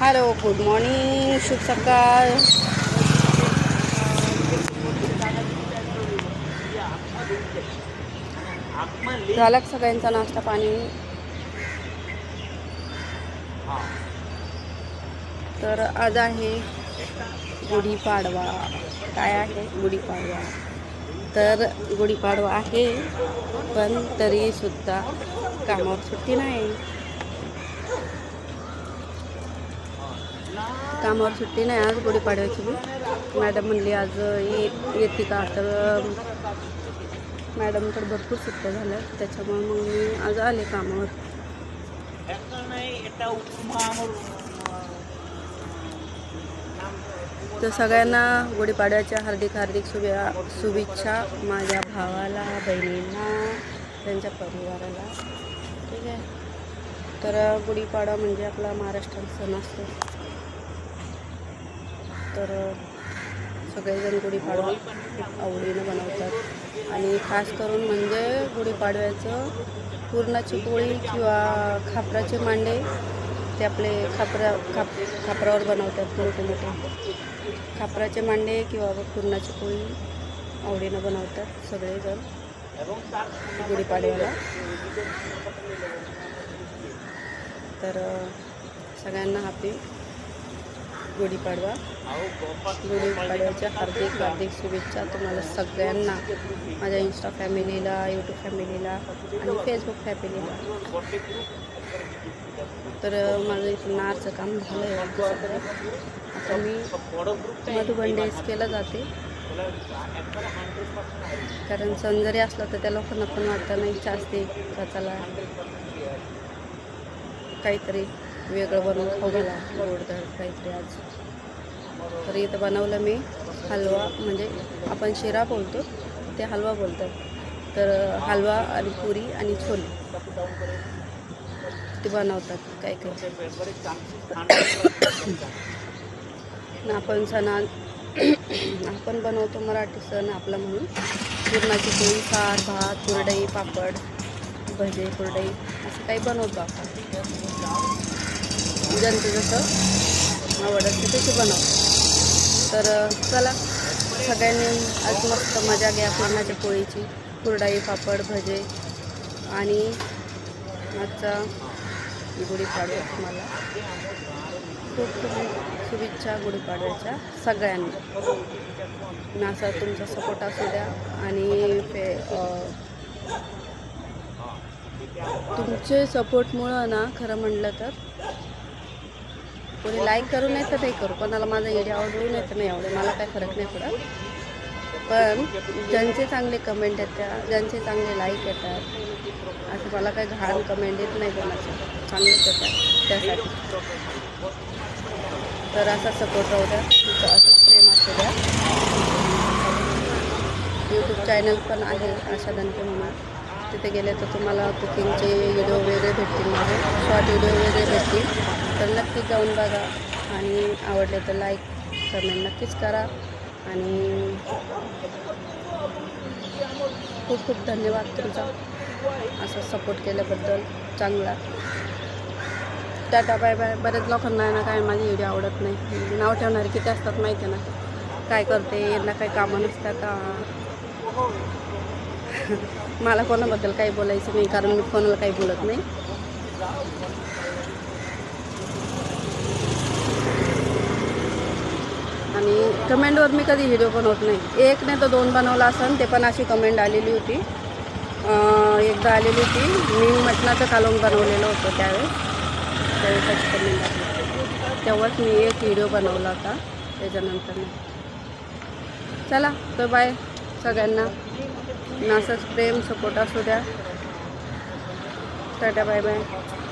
Hello, good morning, शुभ सकाळ. झाला सगळ्यांचा नाश्ता पाणी? तर आज आहे गुढीपाडवा. काय आहे गुढीपाडवा? तर गुढीपाडवा आहे, पण तरी सुद्धा कामावर सुट्टी नाही. कामावर सुट्टी नाही आज गुढीपाडव्याची बी. मॅडम म्हणली आज येते का, तर मॅडमकडे भरपूर सुट्ट्या झाल्या, त्याच्यामुळे मग मी आज आले कामावर. तर सगळ्यांना गुढीपाडव्याच्या हार्दिक हार्दिक शुभेच्छा. माझ्या भावाला, बहिणींना, त्यांच्या परिवाराला. ठीक आहे. तर गुढीपाडवा म्हणजे आपला महाराष्ट्रात सण असतो. तर सगळेजण गुढीपाडवा खूप आवडीनं बनवतात. आणि खास करून म्हणजे गुढीपाडव्याचं पुरणाची पोळी किंवा खापराचे मांडे, ते आपले खापरावर बनवतात. मोठे मोठे खापराचे मांडे किंवा पुरणाची पोळी आवडीनं बनवतात सगळेजण गुढीपाडव्याला. तर सगळ्यांना हॅपी गुढीपाडवा. गुढीपाडव्याच्या हार्दिक हार्दिक शुभेच्छा तुम्हाला सगळ्यांना, माझ्या इंस्टा फॅमिलीला, यूट्यूब फॅमिलीला आणि फेसबुक फॅमिलीला. तर माझं इथं नारचं काम झालं आहे. आता मी मधुबन केलं जाते, कारण सण जरी असला तर त्या लोकांना पण वाटतं नाही इच्छा असते का चला काहीतरी वेगळं बनवून खाऊ घाला, गोडधोड काहीतरी. आज तर इथं बनवलं मी हलवा, म्हणजे आपण शिरा बोलतो, ते हलवा बोलतात. तर हलवा आणि पुरी आणि छोले ते बनवतात काही काही. आपण आपण बनवतो मराठी सण आपला म्हणून पुरणाची पोळी, सार, भात, कुरडई, पापड, भजे, कुरडई असं काही बनवतो आपण. ज्यांचं जसं आवड असते तसे बनवतो. तर चला सगळ्यांनी आज मस्त मजा घ्या पुरणाच्या पोळीची, कुरडई, पापड, भजे. आणि आजचा गुढीपाडवा तुम्हाला खूप खूप शुभेच्छा गुढीपाडव्याच्या सगळ्यांना. असा तुमचा सपोर्ट असू द्या. आणि तुमचे सपोर्टमुळं ना, खरं म्हटलं तर कोणी लाईक करू नाही तर नाही करू, कोणाला माझा व्हिडिओ आवडू नाही तर नाही आवडेल, मला काही फरक नाही पडत. पण ज्यांचे चांगले कमेंट येतात, ज्यांचे चांगले लाईक येतात, असं मला काही घाण कमेंट येत नाही कोणाचं, चांगलेच येतात त्यासाठी. तर असा सपोर्ट राहू द्या, असंच प्रेम असू द्या. यूट्यूब चॅनल पण आहे आशा दणके म्हणून, तिथे गेले तर तुम्हाला कुकिंगचे व्हिडिओ वेगळे भेटतील, माझे शॉर्ट व्हिडिओ वेगळे भेटतील. तर नक्कीच जाऊन बघा आणि आवडले तर लाईक कमेंट नक्कीच करा. आणि खूप खूप धन्यवाद तुमचा असं सपोर्ट केल्याबद्दल चांगला. Tata, bye bye. बरेच लोकांना ना काय माझी व्हिडिओ आवडत नाही, नाव ठेवणारे किती असतात माहिती आहे ना, काय करते यांना काही कामं नसतं का. मला कोणाबद्दल काही बोलायचं नाही, कारण मी कोणाला काही बोलत नाही. आणि कमेंटवर मी कधी व्हिडिओ बनवत नाही. एक नाही तर 2 बनवला असेल, ते पण अशी कमेंट आलेली होती. एकदा आलेली होती, मी मटणाचं कालवण बनवलेलं होतं त्यावेळेस अशी कमेंट आली. तेव्हाच मी एक व्हिडिओ बनवला होता, त्याच्यानंतर नाही. चला तर बाय सगळ्यांना. असंच प्रेम सपोर्ट असू द्या. Tata, bye bye.